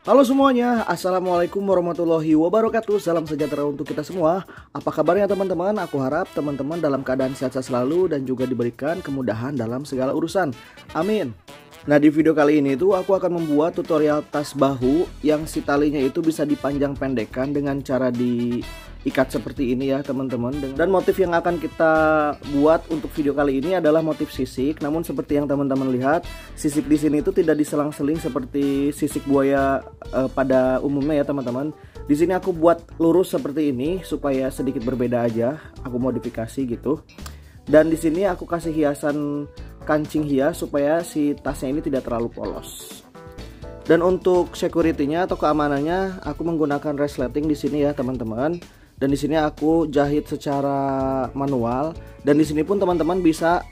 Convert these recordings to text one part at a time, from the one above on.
Halo semuanya, Assalamualaikum warahmatullahi wabarakatuh. Salam sejahtera untuk kita semua. Apa kabarnya teman-teman? Aku harap teman-teman dalam keadaan sehat selalu dan juga diberikan kemudahan dalam segala urusan. Amin. Nah, di video kali ini tuh aku akan membuat tutorial tas bahu yang si talinya itu bisa dipanjang pendekkan dengan cara diikat seperti ini ya teman-teman. Dan motif yang akan kita buat untuk video kali ini adalah motif sisik. Namun seperti yang teman-teman lihat, sisik di sini itu tidak diselang-seling seperti sisik buaya pada umumnya ya teman-teman. Di sini aku buat lurus seperti ini supaya sedikit berbeda aja. Aku modifikasi gitu. Dan di sini aku kasih hiasan kancing hias supaya si tasnya ini tidak terlalu polos. Dan untuk security-nya atau keamanannya, aku menggunakan resleting di sini ya teman-teman. Dan di sini aku jahit secara manual. Dan di sini pun teman-teman bisa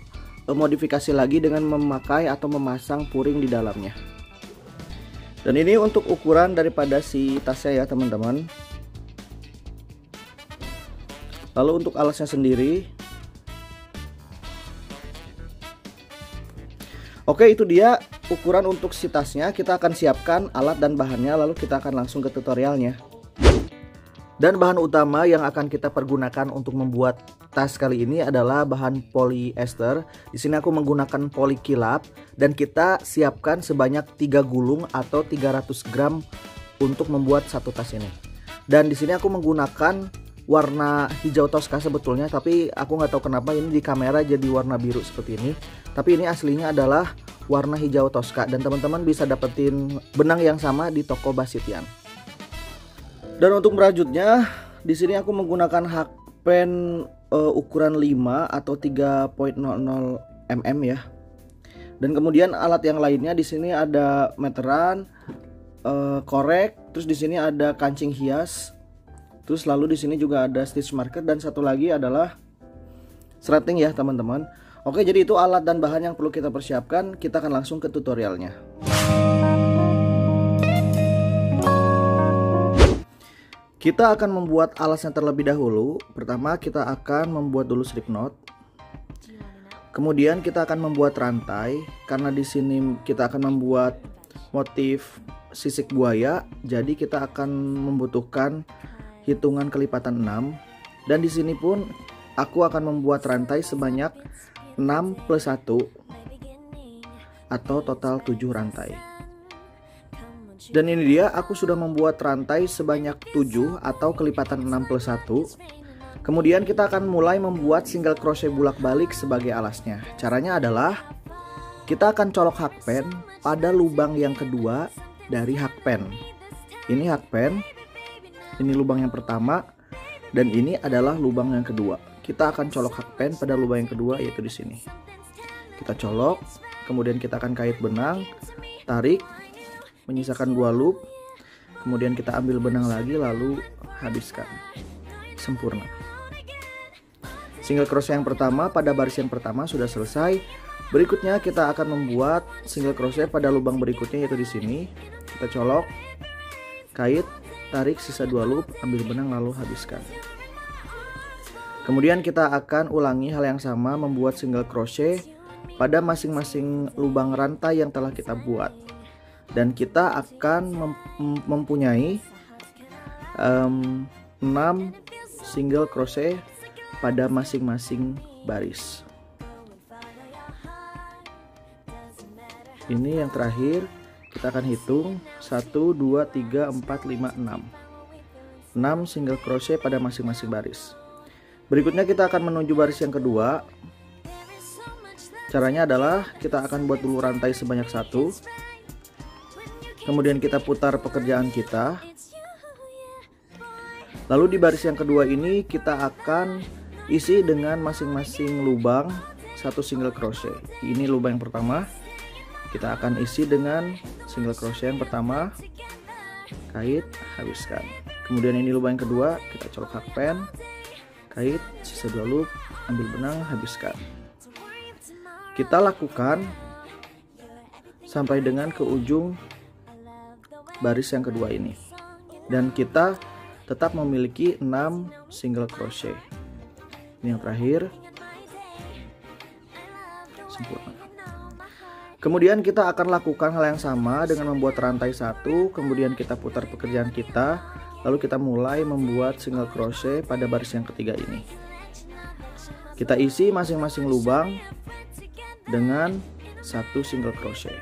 modifikasi lagi dengan memakai atau memasang puring di dalamnya. Dan ini untuk ukuran daripada si tasnya ya teman-teman. Lalu untuk alasnya sendiri, oke, itu dia ukuran untuk si tasnya. Kita akan siapkan alat dan bahannya, lalu kita akan langsung ke tutorialnya. Dan bahan utama yang akan kita pergunakan untuk membuat tas kali ini adalah bahan polyester. Di sini aku menggunakan poli kilap dan kita siapkan sebanyak 3 gulung atau 300 gram untuk membuat satu tas ini. Dan di sini aku menggunakan warna hijau toska sebetulnya, tapi aku nggak tahu kenapa ini di kamera jadi warna biru seperti ini. Tapi ini aslinya adalah warna hijau toska dan teman-teman bisa dapetin benang yang sama di toko Basitian. Dan untuk merajutnya, di sini aku menggunakan hakpen ukuran 5 atau 3.00 mm ya. Dan kemudian alat yang lainnya di sini ada meteran, korek, terus di sini ada kancing hias. Terus lalu di sini juga ada stitch marker dan satu lagi adalah threading ya teman-teman. Oke, jadi itu alat dan bahan yang perlu kita persiapkan. Kita akan langsung ke tutorialnya. Kita akan membuat alasnya terlebih dahulu. Pertama kita akan membuat dulu slip knot. Kemudian kita akan membuat rantai. Karena di sini kita akan membuat motif sisik buaya, jadi kita akan membutuhkan hitungan kelipatan 6. Dan di sini pun aku akan membuat rantai sebanyak 6 plus 1 atau total 7 rantai. Dan ini dia, aku sudah membuat rantai sebanyak 7 atau kelipatan 6 plus 1. Kemudian kita akan mulai membuat single crochet bulak balik sebagai alasnya. Caranya adalah kita akan colok hakpen pada lubang yang kedua dari hakpen. Ini hakpen, ini lubang yang pertama, dan ini adalah lubang yang kedua. Kita akan colok hakpen pada lubang yang kedua, yaitu di sini. Kita colok, kemudian kita akan kait benang, tarik, menyisakan 2 loop, kemudian kita ambil benang lagi lalu habiskan. Sempurna. Single crochet yang pertama pada baris yang pertama sudah selesai. Berikutnya kita akan membuat single crochet pada lubang berikutnya, yaitu di sini. Kita colok, kait, tarik sisa 2 loop, ambil benang lalu habiskan. Kemudian kita akan ulangi hal yang sama, membuat single crochet pada masing-masing lubang rantai yang telah kita buat. Dan kita akan mempunyai 6 single crochet pada masing-masing baris. Ini yang terakhir, kita akan hitung 1, 2, 3, 4, 5, 6 single crochet pada masing-masing baris. Berikutnya kita akan menuju baris yang kedua. Caranya adalah kita akan buat dulu rantai sebanyak 1. Kemudian kita putar pekerjaan kita. Lalu di baris yang kedua ini kita akan isi dengan masing-masing lubang 1 single crochet. Ini lubang yang pertama. Kita akan isi dengan single crochet yang pertama. Kait, habiskan. Kemudian ini lubang yang kedua, kita colok hakpen, kait, sisa 2 loop, ambil benang, habiskan. Kita lakukan sampai dengan ke ujung baris yang kedua ini, dan kita tetap memiliki 6 single crochet. Ini yang terakhir, sempurna. Kemudian kita akan lakukan hal yang sama dengan membuat rantai 1, kemudian kita putar pekerjaan kita, lalu kita mulai membuat single crochet pada baris yang ketiga ini. Kita isi masing-masing lubang dengan 1 single crochet.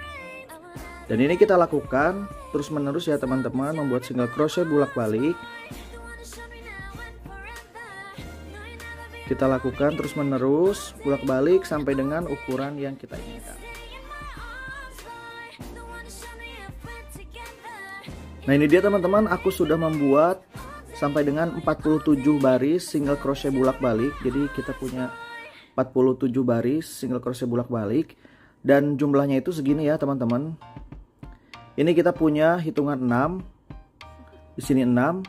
Dan ini kita lakukan terus menerus ya teman-teman, membuat single crochet bolak-balik. Kita lakukan terus menerus bolak-balik sampai dengan ukuran yang kita inginkan. Nah ini dia teman-teman, aku sudah membuat sampai dengan 47 baris single crochet bolak-balik. Jadi kita punya 47 baris single crochet bolak-balik, dan jumlahnya itu segini ya teman-teman. Ini kita punya hitungan 6, di sini 6,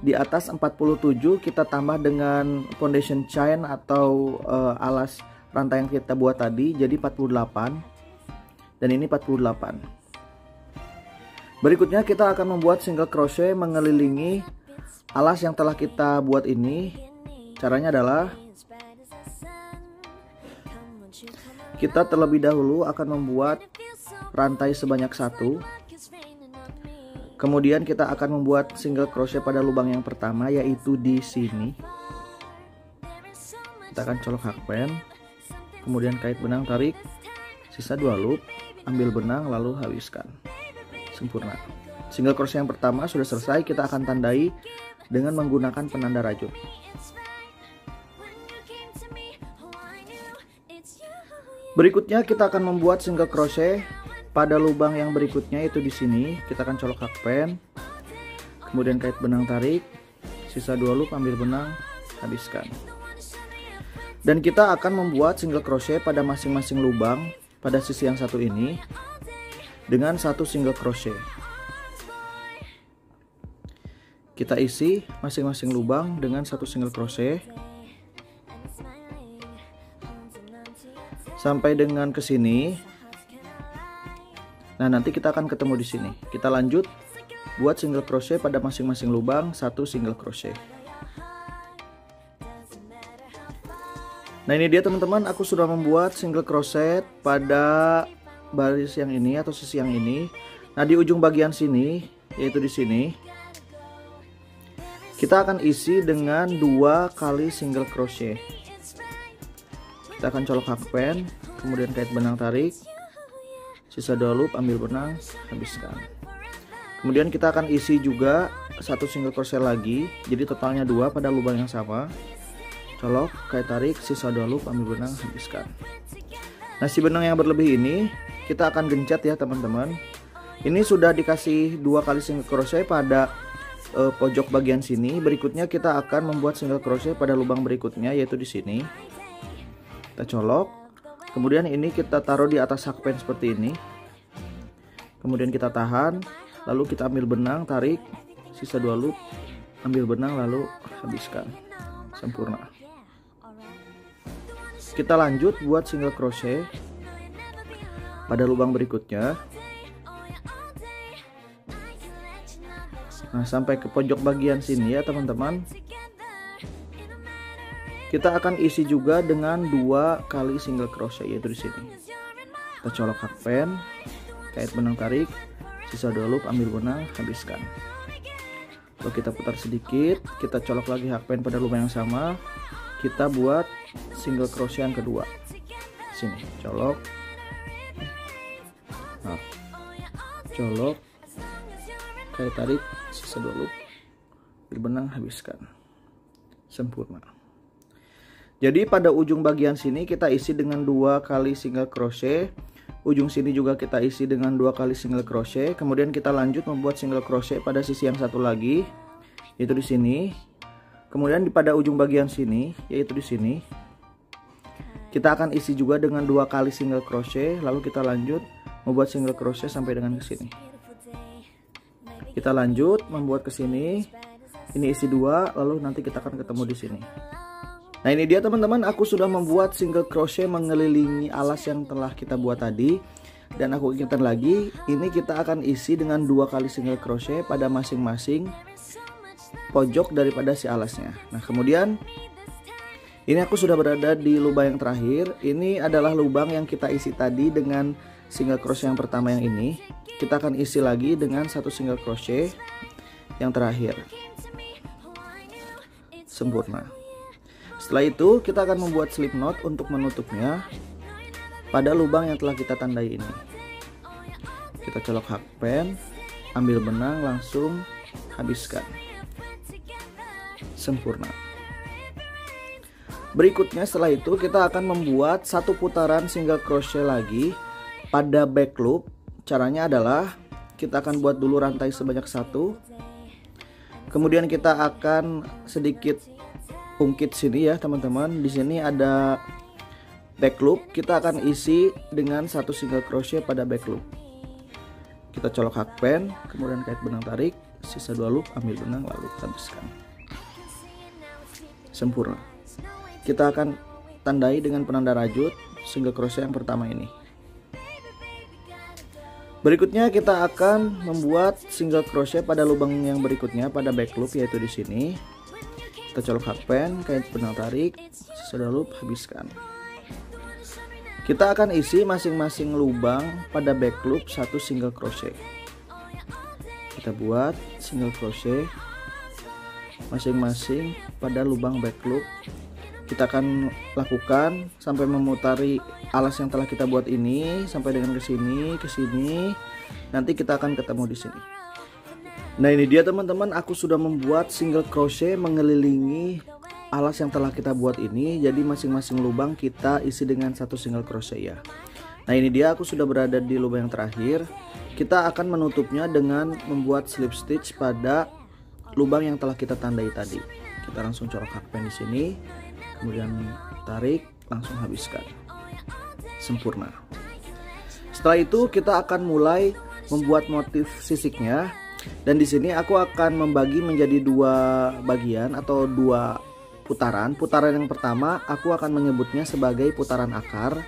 di atas 47 kita tambah dengan foundation chain atau alas rantai yang kita buat tadi, jadi 48, dan ini 48. Berikutnya kita akan membuat single crochet mengelilingi alas yang telah kita buat ini. Caranya adalah kita terlebih dahulu akan membuat rantai sebanyak 1. Kemudian kita akan membuat single crochet pada lubang yang pertama, yaitu di sini. Kita akan colok hakpen, kemudian kait benang, tarik, sisa 2 loop, ambil benang lalu habiskan. Sempurna. Single crochet yang pertama sudah selesai, kita akan tandai dengan menggunakan penanda rajut. Berikutnya kita akan membuat single crochet pada lubang yang berikutnya, yaitu di sini. Kita akan colok hakpen, kemudian kait benang, tarik, sisa 2 loop, ambil benang, habiskan. Dan kita akan membuat single crochet pada masing-masing lubang pada sisi yang satu ini dengan 1 single crochet. Kita isi masing-masing lubang dengan 1 single crochet sampai dengan ke sini. Nah, nanti kita akan ketemu di sini. Kita lanjut buat single crochet pada masing-masing lubang 1 single crochet. Nah, ini dia teman-teman, aku sudah membuat single crochet pada baris yang ini atau sisi yang ini. Nah, di ujung bagian sini, yaitu di sini, kita akan isi dengan 2 kali single crochet. Kita akan colok hakpen, kemudian kait benang, tarik, sisa 2 loop, ambil benang, habiskan. Kemudian kita akan isi juga 1 single crochet lagi, jadi totalnya 2 pada lubang yang sama. Colok, kait tarik, sisa 2 loop, ambil benang, habiskan. Nah, si benang yang berlebih ini kita akan gencet ya teman-teman. Ini sudah dikasih 2 kali single crochet pada pojok bagian sini. Berikutnya kita akan membuat single crochet pada lubang berikutnya, yaitu di sini. Kita colok, kemudian ini kita taruh di atas hakpen seperti ini. Kemudian kita tahan, lalu kita ambil benang, tarik, sisa 2 loop, ambil benang lalu habiskan. Sempurna. Kita lanjut buat single crochet pada lubang berikutnya. Nah, sampai ke pojok bagian sini ya teman-teman. Kita akan isi juga dengan 2 kali single crochet, yaitu di sini. Kita colok hakpen, kait benang, tarik, sisa 2 loop, ambil benang, habiskan. Lalu kita putar sedikit, kita colok lagi hakpen pada lubang yang sama. Kita buat single crochet yang kedua. Sini, colok. Nah, colok, kait tarik, sisa 2 loop, ambil benang, habiskan. Sempurna. Jadi pada ujung bagian sini kita isi dengan 2 kali single crochet. Ujung sini juga kita isi dengan 2 kali single crochet. Kemudian kita lanjut membuat single crochet pada sisi yang satu lagi, yaitu di sini. Kemudian pada ujung bagian sini, yaitu di sini, kita akan isi juga dengan 2 kali single crochet. Lalu kita lanjut membuat single crochet sampai dengan ke sini. Kita lanjut membuat ke sini. Ini isi 2, lalu nanti kita akan ketemu di sini. Nah, ini dia teman-teman, aku sudah membuat single crochet mengelilingi alas yang telah kita buat tadi. Dan aku ingatkan lagi, ini kita akan isi dengan 2 kali single crochet pada masing-masing pojok daripada si alasnya. Nah, kemudian Ini aku sudah berada di lubang yang terakhir. Ini adalah lubang yang kita isi tadi dengan single crochet yang pertama yang ini. Kita akan isi lagi dengan satu single crochet yang terakhir. Sempurna. Setelah itu kita akan membuat slip knot untuk menutupnya pada lubang yang telah kita tandai ini. Kita colok hakpen, ambil benang, langsung habiskan. Sempurna. Berikutnya setelah itu kita akan membuat satu putaran single crochet lagi pada back loop. Caranya adalah kita akan buat dulu rantai sebanyak satu. Kemudian kita akan sedikit ungkit sini ya teman-teman. Di sini ada back loop, kita akan isi dengan satu single crochet pada back loop. Kita colok hakpen, kemudian kait benang tarik, sisa 2 loop, ambil benang lalu habiskan. Sempurna. Kita akan tandai dengan penanda rajut single crochet yang pertama ini. Berikutnya kita akan membuat single crochet pada lubang yang berikutnya pada back loop, yaitu di sini. Kita colok hakpen, kait benang tarik, sisa 2 loop, habiskan. Kita akan isi masing-masing lubang pada back loop satu single crochet. Kita buat single crochet masing-masing pada lubang back loop. Kita akan lakukan sampai memutari alas yang telah kita buat ini sampai dengan ke sini. Nanti kita akan ketemu di sini. Nah, ini dia teman-teman, aku sudah membuat single crochet mengelilingi alas yang telah kita buat ini. Jadi masing-masing lubang kita isi dengan satu single crochet ya. Nah, ini dia, aku sudah berada di lubang yang terakhir. Kita akan menutupnya dengan membuat slip stitch pada lubang yang telah kita tandai tadi. Kita langsung colok hakpen di sini. Kemudian tarik, langsung habiskan. Sempurna. Setelah itu kita akan mulai membuat motif sisiknya, dan di sini aku akan membagi menjadi 2 bagian atau 2 putaran. Putaran yang pertama aku akan menyebutnya sebagai putaran akar,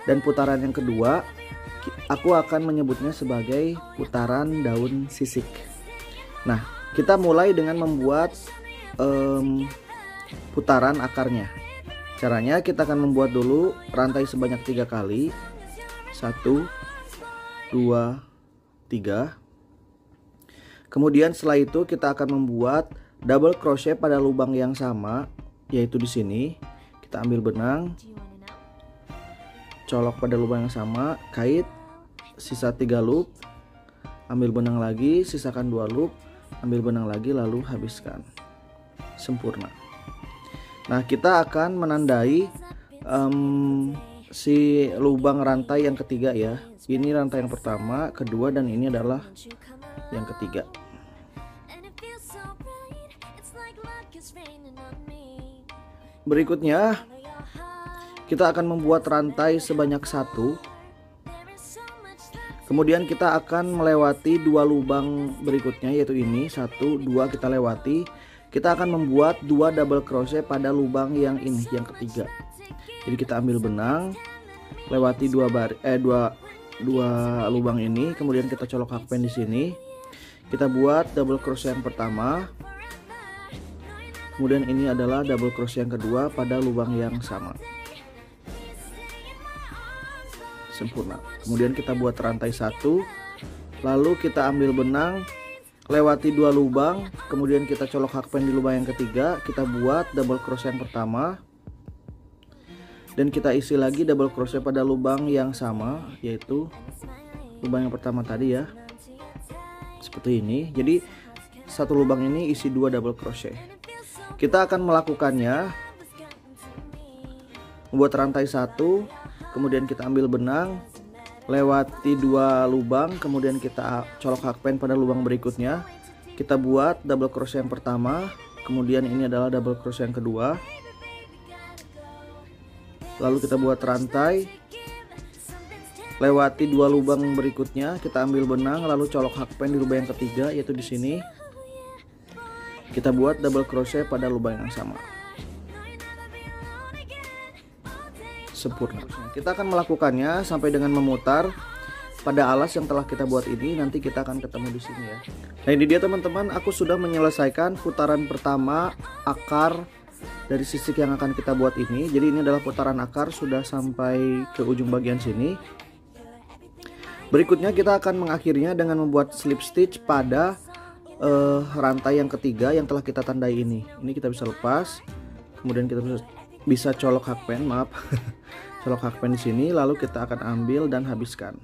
dan putaran yang kedua aku akan menyebutnya sebagai putaran daun sisik. Nah, kita mulai dengan membuat putaran akarnya. Caranya kita akan membuat dulu rantai sebanyak 3 kali. 1, 2, 3. Kemudian setelah itu kita akan membuat double crochet pada lubang yang sama, yaitu di sini. Kita ambil benang, colok pada lubang yang sama, kait, sisa 3 loop, ambil benang lagi, sisakan 2 loop, ambil benang lagi lalu habiskan. Sempurna. Nah, kita akan menandai si lubang rantai yang ketiga ya. Ini rantai yang pertama, kedua, dan ini adalah yang ketiga. Berikutnya kita akan membuat rantai sebanyak 1. Kemudian kita akan melewati 2 lubang berikutnya, yaitu ini 1, 2 kita lewati. Kita akan membuat 2 double crochet pada lubang yang ini, yang ketiga. Jadi kita ambil benang, lewati 2 lubang ini, kemudian kita colok hakpen di sini. Kita buat double crochet yang pertama. Kemudian ini adalah double crochet yang kedua pada lubang yang sama. Sempurna. Kemudian kita buat rantai 1. Lalu kita ambil benang, lewati 2 lubang, kemudian kita colok hakpen di lubang yang ketiga. Kita buat double crochet yang pertama, dan kita isi lagi double crochet pada lubang yang sama, yaitu lubang yang pertama tadi ya. Seperti ini. Jadi satu lubang ini isi 2 double crochet. Kita akan melakukannya, membuat rantai 1, kemudian kita ambil benang, lewati 2 lubang, kemudian kita colok hakpen pada lubang berikutnya. Kita buat double crochet yang pertama, kemudian ini adalah double crochet yang kedua. Lalu kita buat rantai, lewati 2 lubang berikutnya, kita ambil benang, lalu colok hakpen di lubang yang ketiga, yaitu di sini. Kita buat double crochet pada lubang yang sama. Sempurna. Kita akan melakukannya sampai dengan memutar pada alas yang telah kita buat ini. Nanti kita akan ketemu di sini ya. Nah, ini dia teman-teman, aku sudah menyelesaikan putaran pertama akar dari sisik yang akan kita buat ini. Jadi ini adalah putaran akar sudah sampai ke ujung bagian sini. Berikutnya kita akan mengakhirinya dengan membuat slip stitch pada rantai yang ketiga yang telah kita tandai ini. Ini kita bisa lepas, kemudian kita bisa colok hakpen, maaf, colok hakpen di sini, lalu kita akan ambil dan habiskan.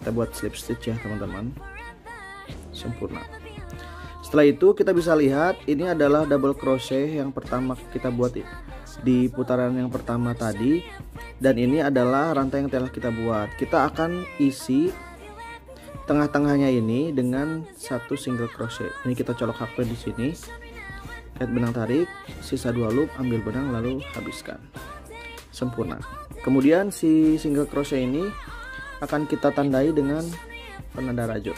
Kita buat slip stitch ya teman-teman, sempurna. Setelah itu kita bisa lihat ini adalah double crochet yang pertama kita buat di putaran yang pertama tadi, dan ini adalah rantai yang telah kita buat. Kita akan isi tengah-tengahnya ini dengan satu single crochet. Ini kita colok hakpen di sini, kait benang tarik, sisa 2 loop, ambil benang lalu habiskan. Sempurna. Kemudian si single crochet ini akan kita tandai dengan penanda rajut.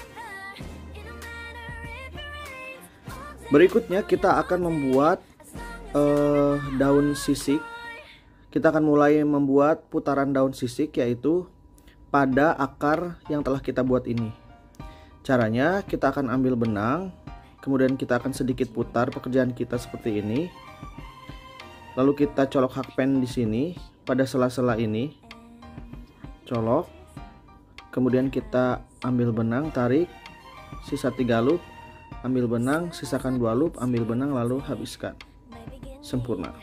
Berikutnya kita akan membuat daun sisik. Kita akan mulai membuat putaran daun sisik, yaitu pada akar yang telah kita buat ini. Caranya kita akan ambil benang, kemudian kita akan sedikit putar pekerjaan kita seperti ini. Lalu kita colok hakpen di sini pada sela-sela ini. Colok. Kemudian kita ambil benang, tarik, sisa 3 loop, ambil benang, sisakan 2 loop, ambil benang lalu habiskan. Sempurna.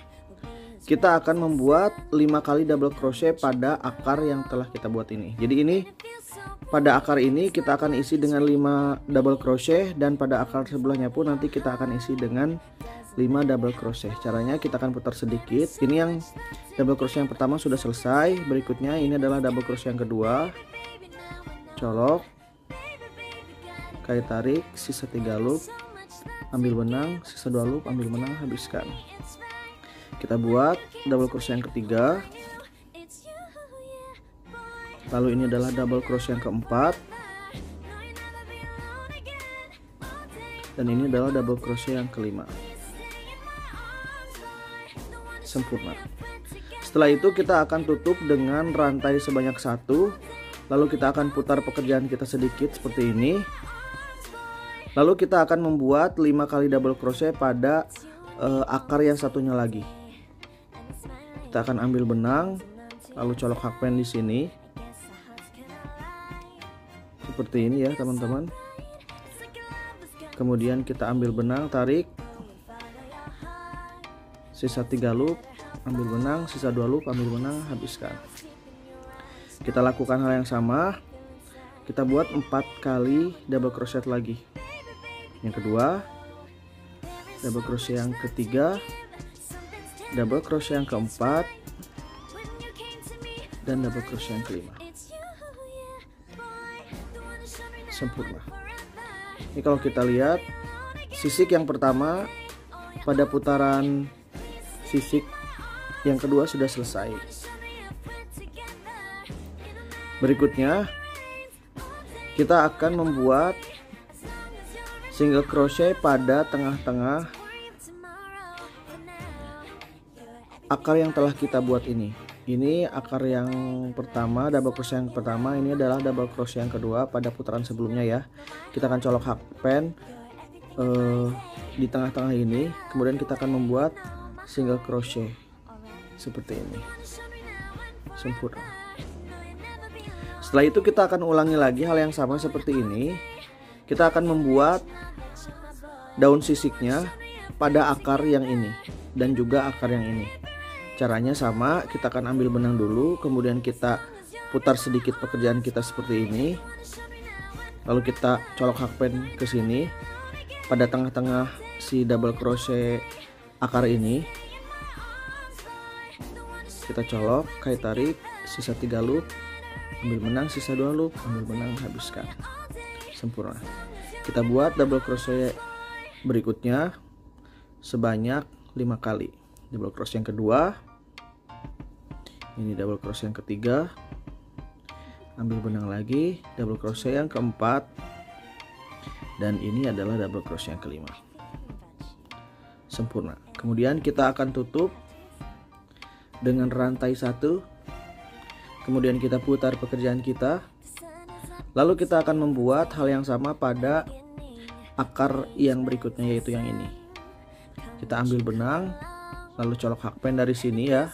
Kita akan membuat 5 kali double crochet pada akar yang telah kita buat ini. Jadi ini pada akar ini kita akan isi dengan 5 double crochet, dan pada akar sebelahnya pun nanti kita akan isi dengan 5 double crochet. Caranya kita akan putar sedikit. Ini yang double crochet yang pertama sudah selesai. Berikutnya ini adalah double crochet yang kedua. Colok, kait tarik, sisa 3 loop, ambil benang, sisa 2 loop, ambil benang, habiskan. Kita buat double crochet yang ketiga. Lalu ini adalah double crochet yang keempat, dan ini adalah double crochet yang kelima. Sempurna. Setelah itu kita akan tutup dengan rantai sebanyak 1. Lalu kita akan putar pekerjaan kita sedikit seperti ini. Lalu kita akan membuat 5 kali double crochet pada akar yang satunya lagi. Kita akan ambil benang, lalu colok hakpen di sini. Seperti ini ya teman-teman. Kemudian kita ambil benang, tarik, sisa 3 loop, ambil benang, sisa 2 loop, ambil benang, habiskan. Kita lakukan hal yang sama. Kita buat 4 kali double crochet lagi. Yang kedua, double crochet yang ketiga, double crochet yang keempat, dan double crochet yang kelima. Sempurna. Ini kalau kita lihat sisik yang pertama pada putaran sisik yang kedua sudah selesai. Berikutnya kita akan membuat single crochet pada tengah-tengah akar yang telah kita buat ini. Ini akar yang pertama, double crochet yang pertama. Ini adalah double crochet yang kedua pada putaran sebelumnya ya. Kita akan colok hakpen di tengah-tengah ini. Kemudian kita akan membuat single crochet seperti ini. Sempurna. Setelah itu kita akan ulangi lagi hal yang sama seperti ini. Kita akan membuat daun sisiknya pada akar yang ini dan juga akar yang ini. Caranya sama, kita akan ambil benang dulu, kemudian kita putar sedikit pekerjaan kita seperti ini. Lalu kita colok hakpen ke sini pada tengah-tengah si double crochet akar ini. Kita colok, kait tarik, sisa 3 loop, ambil benang, sisa 2 loop, ambil benang, habiskan. Sempurna. Kita buat double crochet berikutnya sebanyak 5 kali. Double crochet yang kedua, ini double crochet yang ketiga, ambil benang lagi, double crochet yang keempat, dan ini adalah double crochet yang kelima. Sempurna. Kemudian kita akan tutup dengan rantai 1, kemudian kita putar pekerjaan kita, lalu kita akan membuat hal yang sama pada akar yang berikutnya, yaitu yang ini. Kita ambil benang, lalu colok hakpen dari sini ya.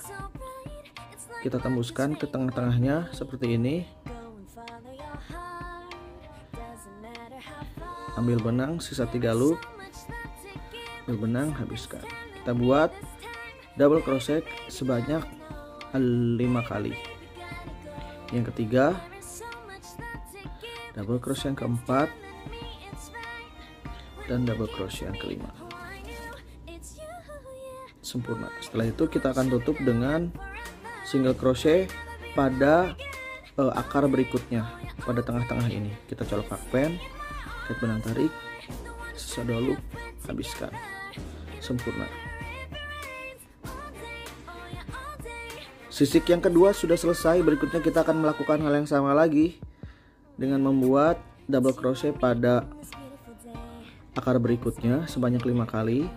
Kita tembuskan ke tengah-tengahnya seperti ini. Ambil benang sisa 3 loop, ambil benang, habiskan. Kita buat double crochet sebanyak 5 kali. Yang ketiga, double crochet yang keempat, dan double crochet yang kelima. Sempurna. Setelah itu kita akan tutup dengan single crochet pada akar berikutnya, pada tengah-tengah ini. Kita colok hakpen, kait benang tarik, sisa 2 loop, habiskan. Sempurna. Sisik yang kedua sudah selesai. Berikutnya kita akan melakukan hal yang sama lagi dengan membuat double crochet pada akar berikutnya sebanyak 5 kali.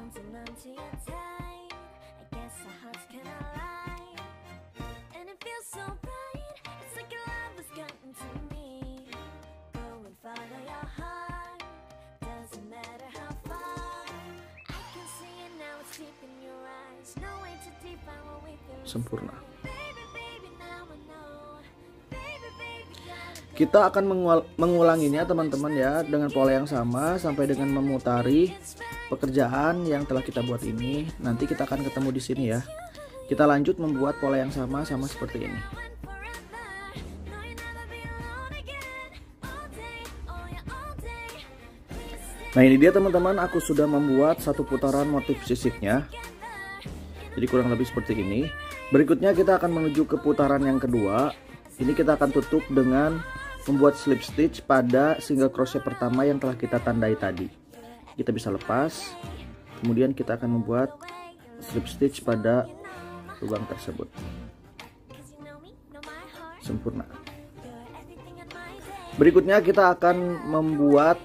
Sempurna. Kita akan mengulanginya teman-teman ya, dengan pola yang sama sampai dengan memutari pekerjaan yang telah kita buat ini. Nanti kita akan ketemu di sini ya. Kita lanjut membuat pola yang sama seperti ini. Nah, ini dia teman-teman, aku sudah membuat satu putaran motif sisiknya. Jadi kurang lebih seperti ini. Berikutnya kita akan menuju ke putaran yang kedua. Ini kita akan tutup dengan membuat slip stitch pada single crochet pertama yang telah kita tandai tadi. Kita bisa lepas. Kemudian kita akan membuat slip stitch pada lubang tersebut. Sempurna. Berikutnya kita akan membuat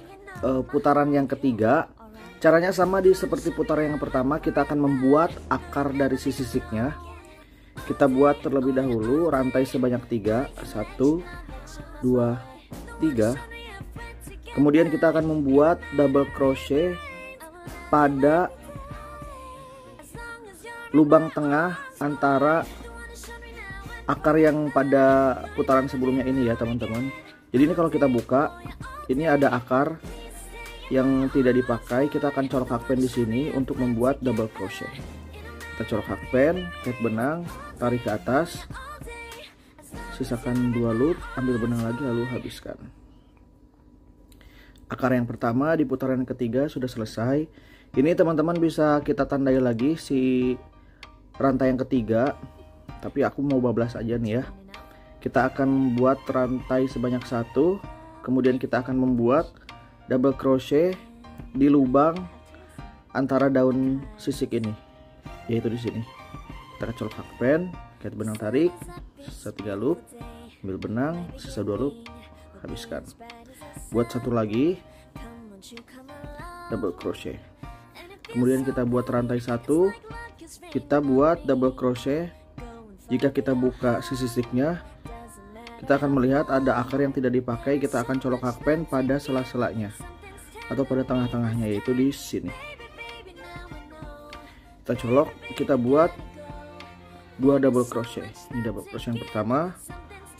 putaran yang ketiga. Caranya sama seperti putaran yang pertama. Kita akan membuat akar dari sisiknya. Kita buat terlebih dahulu rantai sebanyak 3, 1, 2, 3. Kemudian kita akan membuat double crochet pada lubang tengah antara akar yang pada putaran sebelumnya ini ya teman-teman. Jadi ini kalau kita buka, ini ada akar yang tidak dipakai. Kita akan colok hakpen di sini untuk membuat double crochet. Kita colok hakpen, kait benang, tarik ke atas, sisakan 2 loop, ambil benang lagi lalu habiskan. Akar yang pertama di putaran ketiga sudah selesai. Ini teman-teman bisa kita tandai lagi si rantai yang ketiga, tapi aku mau bablas aja nih ya. Kita akan membuat rantai sebanyak 1, kemudian kita akan membuat double crochet di lubang antara daun sisik ini, yaitu di sini. Kita colok hakpen, kait benang tarik, sisa 3 loop, ambil benang, sisa 2 loop, habiskan. Buat satu lagi double crochet. Kemudian kita buat rantai 1, kita buat double crochet. Jika kita buka sisiknya, kita akan melihat ada akar yang tidak dipakai. Kita akan colok hakpen pada sela-selanya atau pada tengah-tengahnya, yaitu di sini. Kita colok, kita buat 2 double crochet. Ini double crochet yang pertama,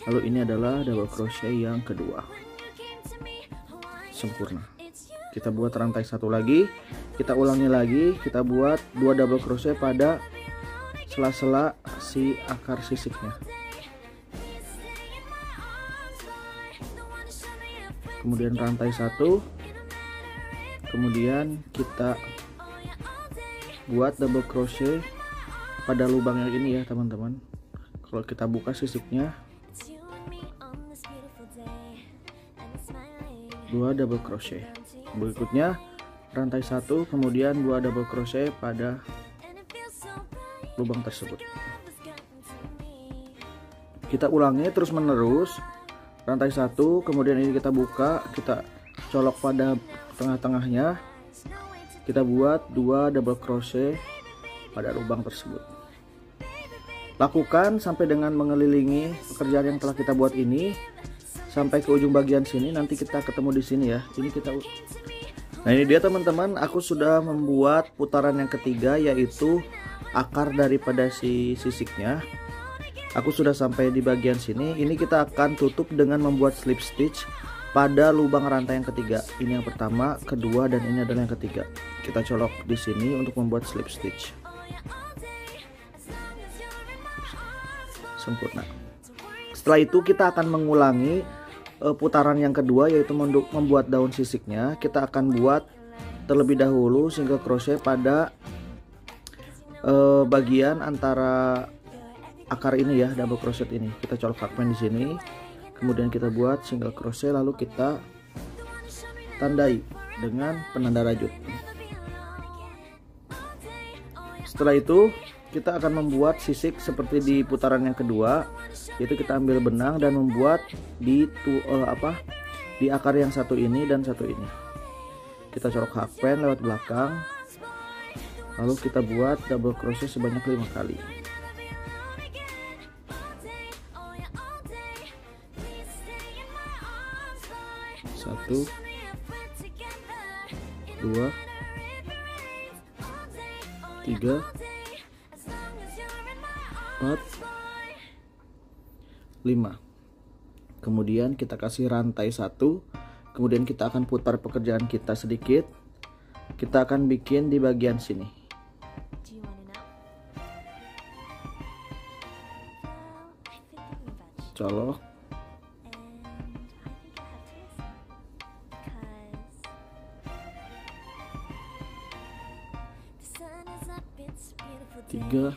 lalu ini adalah double crochet yang kedua. Sempurna. Kita buat rantai 1 lagi, kita ulangi lagi, kita buat 2 double crochet pada sela-sela si akar sisiknya. Kemudian rantai 1, kemudian kita buat double crochet pada lubang yang ini ya teman-teman. Kalau kita buka sisiknya, 2 double crochet. Berikutnya rantai 1, kemudian 2 double crochet pada lubang tersebut. Kita ulangi terus menerus. Rantai 1, kemudian ini kita buka, kita colok pada tengah-tengahnya, kita buat 2 double crochet pada lubang tersebut. Lakukan sampai dengan mengelilingi pekerjaan yang telah kita buat ini sampai ke ujung bagian sini. Nanti kita ketemu di sini ya. Ini kita. Nah, ini dia teman-teman, aku sudah membuat putaran yang ketiga, yaitu akar daripada si sisiknya. Aku sudah sampai di bagian sini. Ini kita akan tutup dengan membuat slip stitch pada lubang rantai yang ketiga. Ini yang pertama, kedua, dan ini adalah yang ketiga. Kita colok di sini untuk membuat slip stitch. Sempurna. Setelah itu kita akan mengulangi putaran yang kedua, yaitu membuat daun sisiknya. Kita akan buat terlebih dahulu single crochet pada bagian antara akar ini ya, double crochet ini. Kita colok hakpen di sini, kemudian kita buat single crochet, lalu kita tandai dengan penanda rajut. Setelah itu kita akan membuat sisik seperti di putaran yang kedua, yaitu kita ambil benang dan membuat di akar yang satu ini dan satu ini. Kita colok hakpen lewat belakang, lalu kita buat double crochet sebanyak 5 kali. 1, 2, 3, 4, 5. Kemudian kita kasih rantai 1. Kemudian kita akan putar pekerjaan kita sedikit. Kita akan bikin di bagian sini. Colok. Tiga,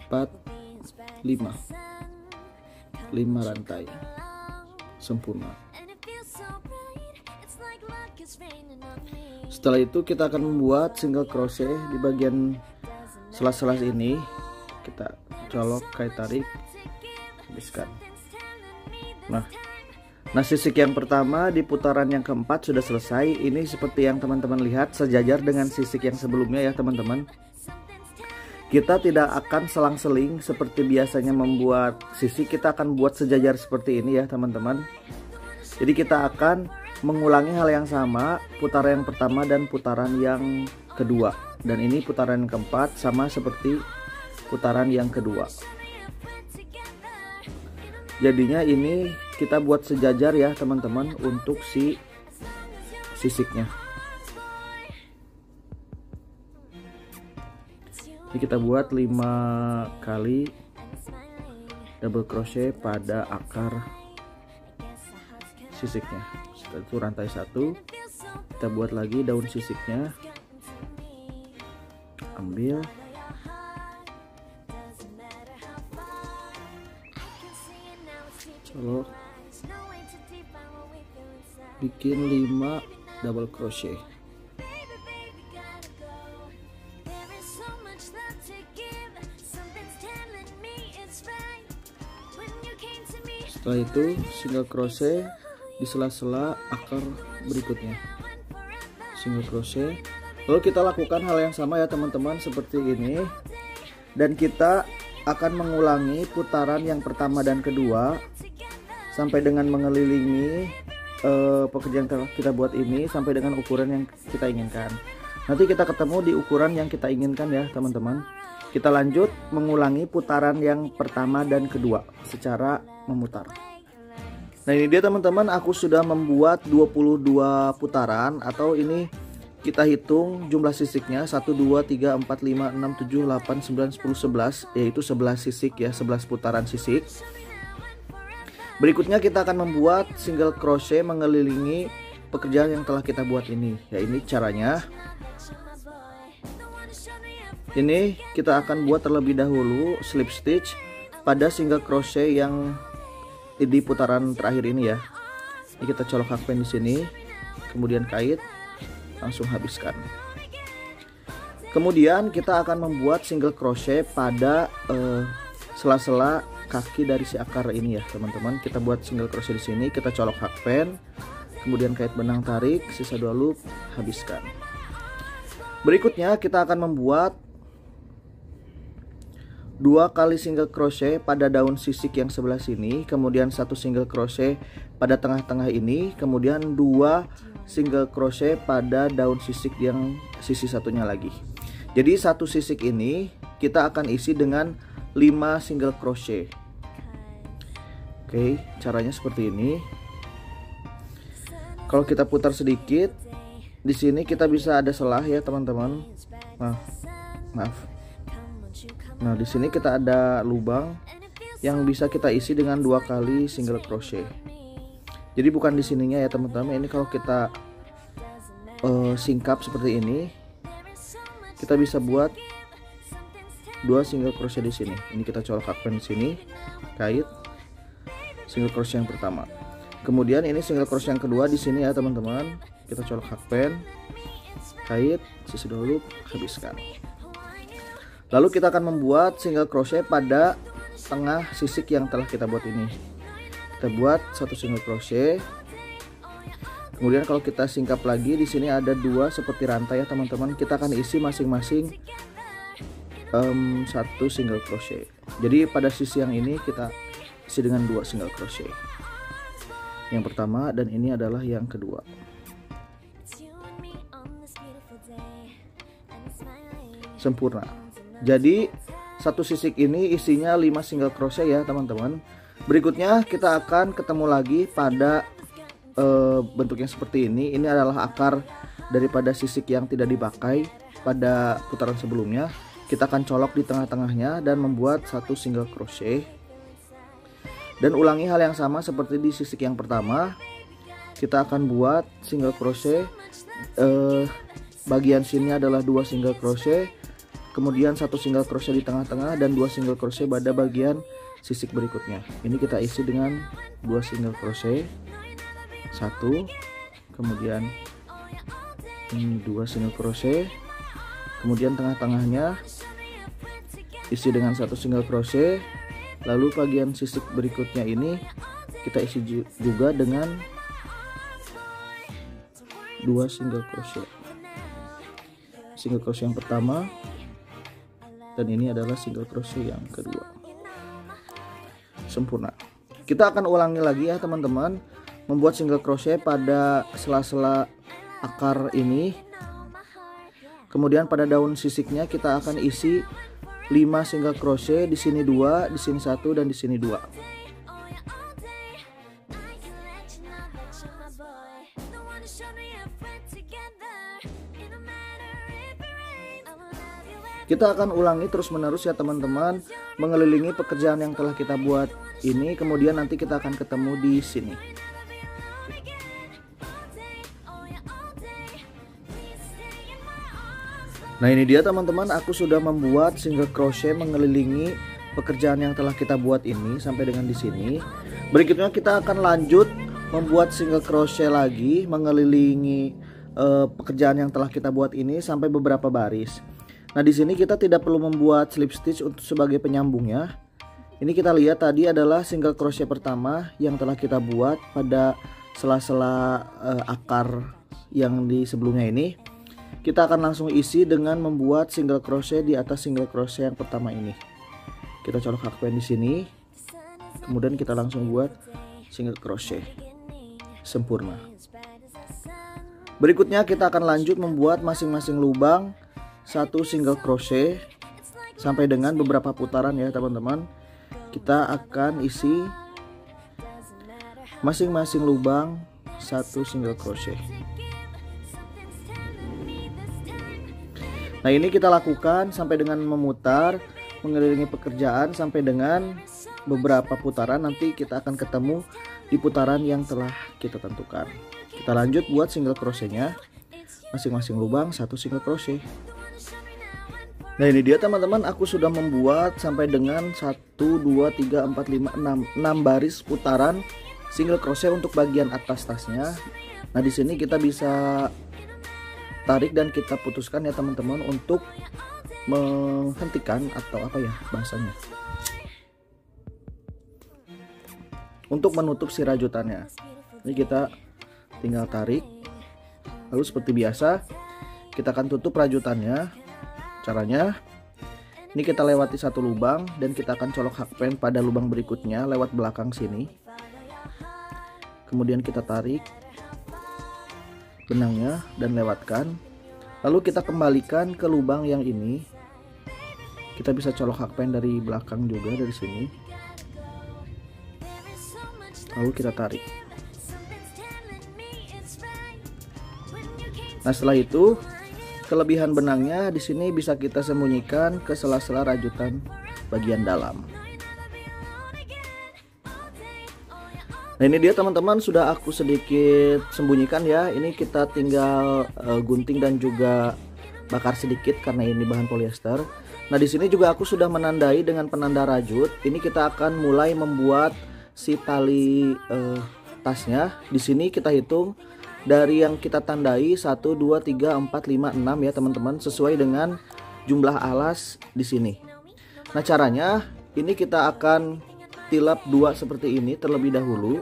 4, 5 rantai sempurna. Setelah itu kita akan membuat single crochet di bagian sela-sela ini. Kita colok, kait tarik, habiskan. Nah sisik yang pertama di putaran yang keempat sudah selesai. Ini seperti yang teman-teman lihat, sejajar dengan sisik yang sebelumnya ya teman-teman. Kita tidak akan selang-seling seperti biasanya membuat sisik, kita akan buat sejajar seperti ini ya teman-teman. Jadi kita akan mengulangi hal yang sama, putaran yang pertama dan putaran yang kedua. Dan ini putaran yang keempat sama seperti putaran yang kedua. Jadinya ini kita buat sejajar ya teman-teman untuk si sisiknya. Ini kita buat 5 kali double crochet pada akar sisiknya. Setelah itu rantai 1, kita buat lagi daun sisiknya. Ambil, colok, bikin 5 double crochet. Setelah itu single crochet di sela-sela akar berikutnya, single crochet. Lalu kita lakukan hal yang sama ya teman-teman seperti ini, dan kita akan mengulangi putaran yang pertama dan kedua sampai dengan mengelilingi pekerjaan yang kita buat ini sampai dengan ukuran yang kita inginkan. Nanti kita ketemu di ukuran yang kita inginkan ya teman-teman. Kita lanjut mengulangi putaran yang pertama dan kedua secara memutar. Nah ini dia teman-teman, aku sudah membuat 22 putaran, atau ini kita hitung jumlah sisiknya 1, 2, 3, 4, 5, 6, 7, 8, 9, 10, 11, yaitu 11 sisik ya, 11 putaran sisik. Berikutnya kita akan membuat single crochet mengelilingi pekerjaan yang telah kita buat ini. Ya ini caranya. Ini kita akan buat terlebih dahulu slip stitch pada single crochet yang di putaran terakhir ini ya. Ini kita colok hakpen di sini, kemudian kait, langsung habiskan. Kemudian kita akan membuat single crochet pada sela-sela kaki dari si akar ini ya teman-teman. Kita buat single crochet di sini, kita colok hakpen, kemudian kait benang tarik, sisa 2 loop, habiskan. Berikutnya kita akan membuat 2 kali single crochet pada daun sisik yang sebelah sini, kemudian 1 single crochet pada tengah-tengah ini, kemudian 2 single crochet pada daun sisik yang sisi satunya lagi. Jadi satu sisik ini kita akan isi dengan 5 single crochet. Oke, caranya seperti ini. Kalau kita putar sedikit, di sini kita bisa ada selah ya teman-teman. Maaf. Nah, di sini kita ada lubang yang bisa kita isi dengan 2 kali single crochet. Jadi bukan di sininya ya teman-teman. Ini kalau kita singkap seperti ini, kita bisa buat 2 single crochet di sini. Ini kita colok hakpen di sini, kait single crochet yang pertama. Kemudian ini single crochet yang kedua di sini ya teman-teman. Kita colok hakpen, kait, sisi dulu, habiskan. Lalu kita akan membuat single crochet pada tengah sisik yang telah kita buat ini. Kita buat 1 single crochet. Kemudian kalau kita singkap lagi, di sini ada 2 seperti rantai ya teman-teman. Kita akan isi masing-masing 1 single crochet. Jadi pada sisi yang ini kita isi dengan 2 single crochet. Yang pertama dan ini adalah yang kedua. Sempurna. Jadi satu sisik ini isinya 5 single crochet ya teman-teman. Berikutnya kita akan ketemu lagi pada bentuk yang seperti ini. Ini adalah akar daripada sisik yang tidak dipakai pada putaran sebelumnya. Kita akan colok di tengah-tengahnya dan membuat 1 single crochet. Dan ulangi hal yang sama seperti di sisik yang pertama. Kita akan buat single crochet. Bagian sini adalah 2 single crochet. Kemudian 1 single crochet di tengah-tengah dan 2 single crochet pada bagian sisik berikutnya. Ini kita isi dengan 2 single crochet, 1, kemudian ini 2 single crochet, kemudian tengah-tengahnya isi dengan 1 single crochet. Lalu bagian sisik berikutnya ini kita isi juga dengan 2 single crochet. Single crochet yang pertama dan ini adalah single crochet yang kedua. Sempurna. Kita akan ulangi lagi ya teman-teman, membuat single crochet pada sela-sela akar ini. Kemudian pada daun sisiknya kita akan isi 5 single crochet, di sini 2, di sini 1 dan di sini 2. Kita akan ulangi terus-menerus ya teman-teman, mengelilingi pekerjaan yang telah kita buat ini. Kemudian nanti kita akan ketemu di sini. Nah ini dia teman-teman, aku sudah membuat single crochet mengelilingi pekerjaan yang telah kita buat ini sampai dengan di sini. Berikutnya kita akan lanjut membuat single crochet lagi mengelilingi pekerjaan yang telah kita buat ini sampai beberapa baris. Nah di sini kita tidak perlu membuat slip stitch untuk sebagai penyambungnya. Ini kita lihat tadi adalah single crochet pertama yang telah kita buat pada sela-sela akar yang di sebelumnya ini. Kita akan langsung isi dengan membuat single crochet di atas single crochet yang pertama ini. Kita colok hakpen di sini. Kemudian kita langsung buat single crochet. Sempurna. Berikutnya kita akan lanjut membuat masing-masing lubang 1 single crochet sampai dengan beberapa putaran ya teman-teman. Kita akan isi masing-masing lubang 1 single crochet. Nah ini kita lakukan sampai dengan memutar mengelilingi pekerjaan sampai dengan beberapa putaran. Nanti kita akan ketemu di putaran yang telah kita tentukan. Kita lanjut buat single crochetnya, masing-masing lubang 1 single crochet. Nah ini dia teman-teman, aku sudah membuat sampai dengan 1, 2, 3, 4, 5, 6 baris putaran single crochet untuk bagian atas tasnya. Nah di sini kita bisa tarik dan kita putuskan ya teman-teman untuk menghentikan atau apa ya bahasanya, untuk menutup si rajutannya. Ini kita tinggal tarik, lalu seperti biasa kita akan tutup rajutannya. Caranya, ini kita lewati 1 lubang dan kita akan colok hakpen pada lubang berikutnya lewat belakang sini. Kemudian kita tarik benangnya dan lewatkan. Lalu kita kembalikan ke lubang yang ini. Kita bisa colok hakpen dari belakang juga, dari sini. Lalu kita tarik. Nah, setelah itu kelebihan benangnya di sini bisa kita sembunyikan ke sela-sela rajutan bagian dalam. Nah, ini dia teman-teman, sudah aku sedikit sembunyikan ya. Ini kita tinggal gunting dan juga bakar sedikit karena ini bahan polyester. Nah, di sini juga aku sudah menandai dengan penanda rajut. Ini kita akan mulai membuat si tali tasnya. Di sini kita hitung dari yang kita tandai 1 2 3 4 5 6 ya teman-teman, sesuai dengan jumlah alas di sini. Nah, caranya ini kita akan tilap 2 seperti ini terlebih dahulu.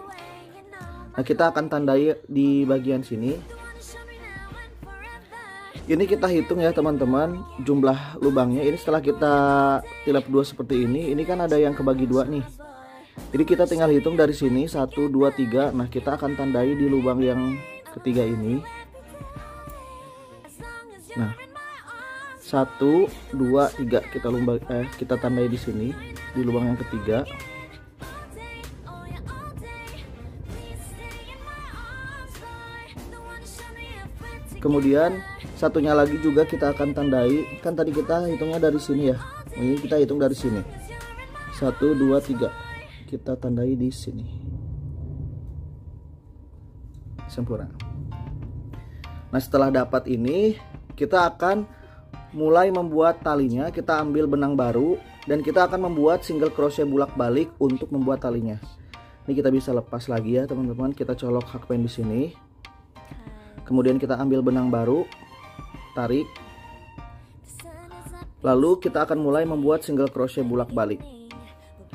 Nah, kita akan tandai di bagian sini. Ini kita hitung ya teman-teman jumlah lubangnya. Ini setelah kita tilap 2 seperti ini kan ada yang kebagi 2 nih. Jadi kita tinggal hitung dari sini 1 2 3. Nah, kita akan tandai di lubang yang ketiga ini. Nah, 1 2 3 kita tandai di sini di lubang yang ketiga. Kemudian satunya lagi juga kita akan tandai. Kan tadi kita hitungnya dari sini ya. Ini kita hitung dari sini. 1 2 3. Kita tandai di sini. Sempurna. Nah, setelah dapat ini, kita akan mulai membuat talinya. Kita ambil benang baru dan kita akan membuat single crochet bolak-balik untuk membuat talinya. Ini kita bisa lepas lagi ya teman-teman. Kita colok hakpen di sini. Kemudian kita ambil benang baru, tarik. Lalu kita akan mulai membuat single crochet bolak-balik.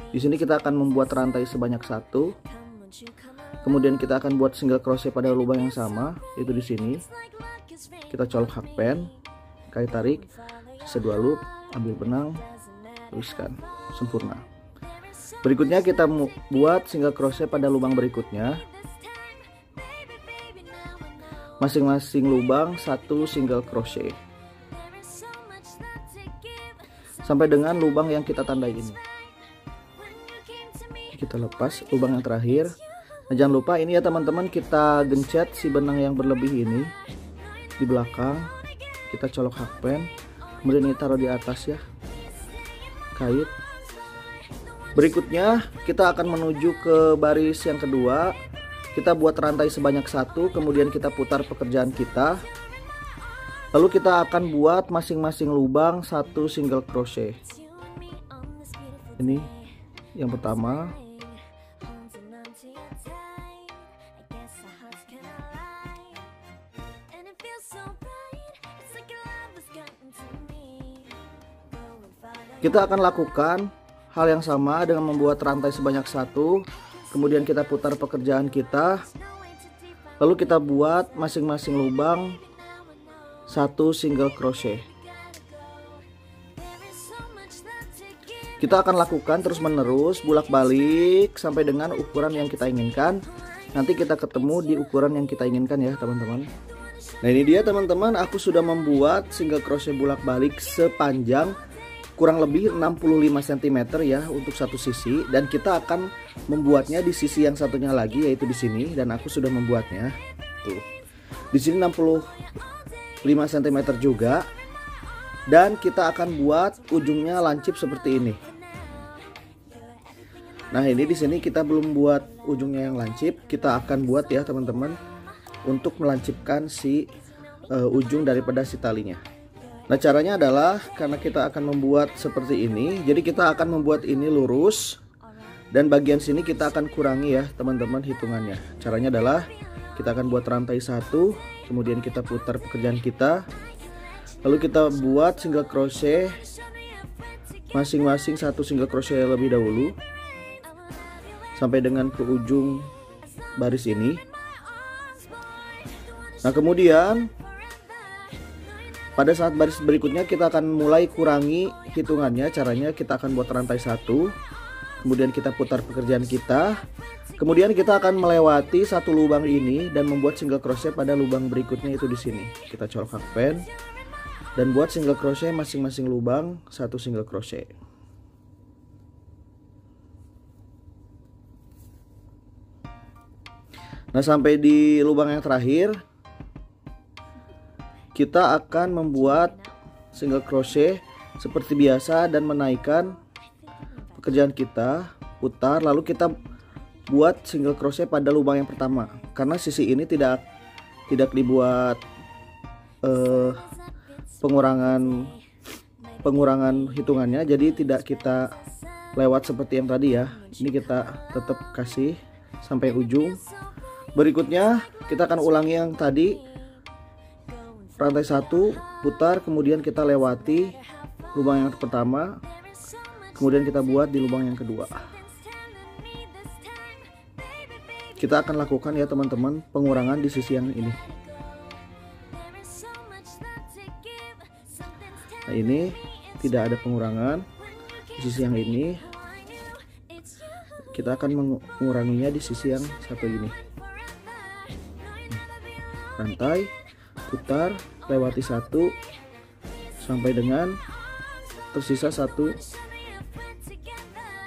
Di sini kita akan membuat rantai sebanyak 1. Kemudian kita akan buat single crochet pada lubang yang sama, yaitu di sini. Kita colok hakpen, kali tarik, sisa 2 loop, ambil benang, tuliskan, sempurna. Berikutnya kita buat single crochet pada lubang berikutnya. Masing-masing lubang 1 single crochet sampai dengan lubang yang kita tandai ini. Kita lepas lubang yang terakhir. Nah, jangan lupa ini ya teman-teman, kita gencet si benang yang berlebih ini di belakang. Kita colok hakpen, kemudian ini taruh di atas ya, kait. Berikutnya kita akan menuju ke baris yang kedua. Kita buat rantai sebanyak 1, kemudian kita putar pekerjaan kita. Lalu kita akan buat masing-masing lubang 1 single crochet. Ini yang pertama. Kita akan lakukan hal yang sama dengan membuat rantai sebanyak 1. Kemudian kita putar pekerjaan kita. Lalu kita buat masing-masing lubang 1 single crochet. Kita akan lakukan terus menerus bolak-balik sampai dengan ukuran yang kita inginkan. Nanti kita ketemu di ukuran yang kita inginkan ya teman-teman. Nah, ini dia teman-teman, aku sudah membuat single crochet bolak-balik sepanjang kurang lebih 65 cm ya untuk satu sisi, dan kita akan membuatnya di sisi yang satunya lagi, yaitu di sini, dan aku sudah membuatnya. Tuh. Di sini 65 cm juga, dan kita akan buat ujungnya lancip seperti ini. Nah, ini di sini kita belum buat ujungnya yang lancip, kita akan buat ya teman-teman untuk melancipkan si ujung daripada si talinya. Nah, caranya adalah karena kita akan membuat seperti ini, jadi kita akan membuat ini lurus dan bagian sini kita akan kurangi ya teman-teman hitungannya. Caranya adalah kita akan buat rantai 1, kemudian kita putar pekerjaan kita, lalu kita buat single crochet masing-masing 1 single crochet lebih dahulu sampai dengan ke ujung baris ini. Nah, kemudian pada saat baris berikutnya kita akan mulai kurangi hitungannya. Caranya kita akan buat rantai 1, kemudian kita putar pekerjaan kita, kemudian kita akan melewati 1 lubang ini dan membuat single crochet pada lubang berikutnya, itu di sini. Kita colok hakpen, dan buat single crochet masing-masing lubang 1 single crochet. Nah, sampai di lubang yang terakhir kita akan membuat single crochet seperti biasa dan menaikkan pekerjaan kita, putar, lalu kita buat single crochet pada lubang yang pertama. Karena sisi ini tidak dibuat pengurangan hitungannya, jadi tidak kita lewat seperti yang tadi ya. Ini kita tetap kasih sampai ujung. Berikutnya kita akan ulangi yang tadi, rantai 1 putar, kemudian kita lewati lubang yang pertama, kemudian kita buat di lubang yang kedua. Kita akan lakukan ya teman-teman pengurangan di sisi yang ini. Nah, ini tidak ada pengurangan di sisi yang ini. Kita akan menguranginya di sisi yang satu ini. Rantai, putar, lewati 1 sampai dengan tersisa 1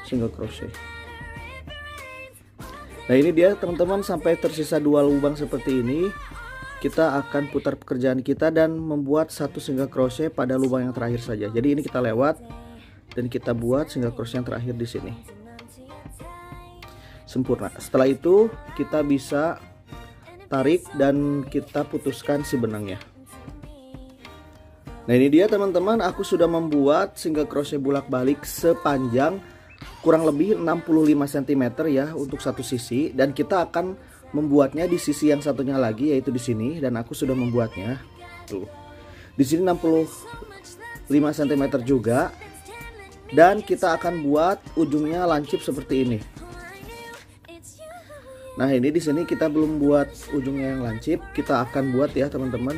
single crochet. Nah, ini dia teman-teman, sampai tersisa 2 lubang seperti ini. Kita akan putar pekerjaan kita dan membuat 1 single crochet pada lubang yang terakhir saja. Jadi ini kita lewat dan kita buat single crochet yang terakhir di sini. Sempurna. Setelah itu kita bisa tarik dan kita putuskan si benangnya. Nah, ini dia teman-teman, aku sudah membuat single crochet bolak-balik sepanjang kurang lebih 65 cm ya untuk satu sisi, dan kita akan membuatnya di sisi yang satunya lagi, yaitu di sini, dan aku sudah membuatnya. Tuh. Di sini 65 cm juga, dan kita akan buat ujungnya lancip seperti ini. Nah, ini di sini kita belum buat ujungnya yang lancip, kita akan buat ya teman-teman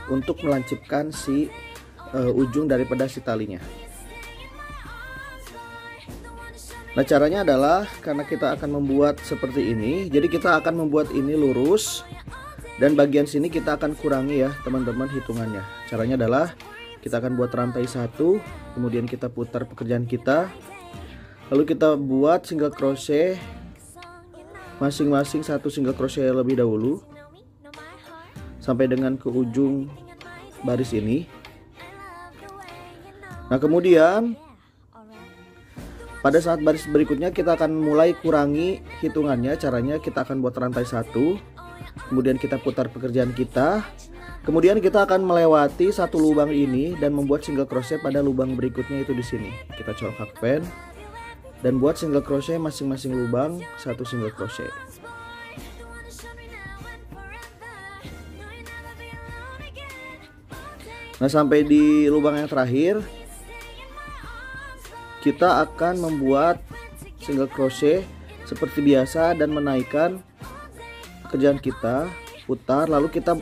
untuk melancipkan si ujung daripada si talinya. Nah, caranya adalah karena kita akan membuat seperti ini, jadi kita akan membuat ini lurus dan bagian sini kita akan kurangi ya teman-teman hitungannya. Caranya adalah kita akan buat rantai 1, kemudian kita putar pekerjaan kita, lalu kita buat single crochet masing-masing 1 single crochet lebih dahulu sampai dengan ke ujung baris ini. Nah, kemudian pada saat baris berikutnya kita akan mulai kurangi hitungannya. Caranya kita akan buat rantai 1, kemudian kita putar pekerjaan kita, kemudian kita akan melewati 1 lubang ini dan membuat single crochet pada lubang berikutnya, itu di sini. Kita colok hakpen dan buat single crochet masing-masing lubang 1 single crochet. Nah, sampai di lubang yang terakhir kita akan membuat single crochet seperti biasa dan menaikkan pekerjaan kita, putar, lalu kita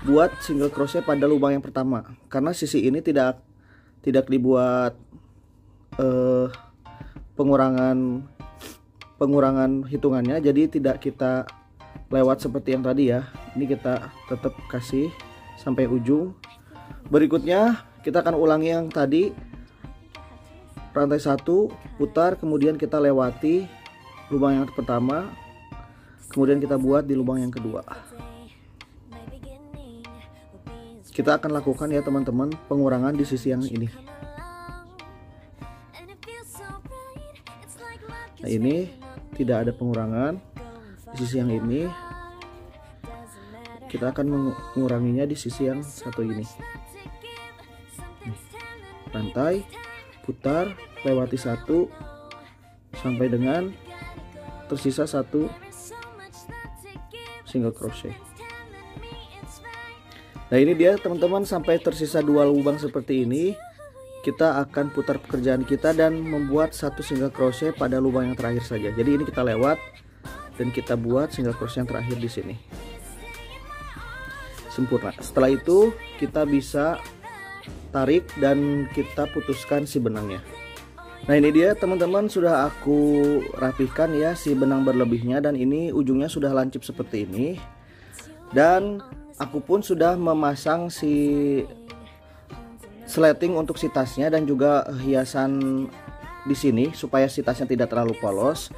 buat single crochet pada lubang yang pertama. Karena sisi ini tidak dibuat pengurangan hitungannya, jadi tidak kita lewat seperti yang tadi ya. Ini kita tetap kasih sampai ujung. Berikutnya kita akan ulangi yang tadi, rantai 1 putar, kemudian kita lewati lubang yang pertama, kemudian kita buat di lubang yang kedua. Kita akan lakukan ya teman-teman pengurangan di sisi yang ini. Nah, ini tidak ada pengurangan di sisi yang ini. Kita akan menguranginya di sisi yang satu ini. Rantai, putar, lewati 1 sampai dengan tersisa 1 single crochet. Nah, ini dia teman-teman, sampai tersisa 2 lubang seperti ini. Kita akan putar pekerjaan kita dan membuat 1 single crochet pada lubang yang terakhir saja. Jadi ini kita lewat dan kita buat single crochet yang terakhir di sini. Sempurna. Setelah itu kita bisa tarik dan kita putuskan si benangnya. Nah, ini dia teman-teman, sudah aku rapihkan ya si benang berlebihnya, dan ini ujungnya sudah lancip seperti ini. Dan aku pun sudah memasang si sleting untuk si tasnya dan juga hiasan di sini supaya si tasnya tidak terlalu polos.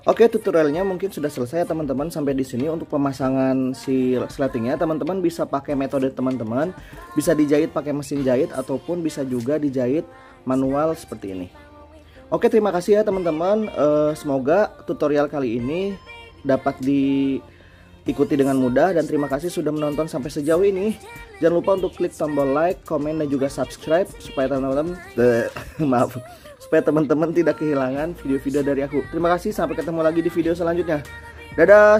Oke, tutorialnya mungkin sudah selesai ya teman-teman. Sampai di sini untuk pemasangan si sletingnya. Teman-teman bisa pakai metode teman-teman, bisa dijahit pakai mesin jahit ataupun bisa juga dijahit manual seperti ini. Oke, terima kasih ya teman-teman. Semoga tutorial kali ini dapat diikuti dengan mudah, dan terima kasih sudah menonton sampai sejauh ini. Jangan lupa untuk klik tombol like, komen, dan juga subscribe supaya teman-teman supaya teman-teman tidak kehilangan video-video dari aku. Terima kasih, sampai ketemu lagi di video selanjutnya. Dadah,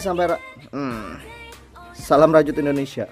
salam Rajut Indonesia.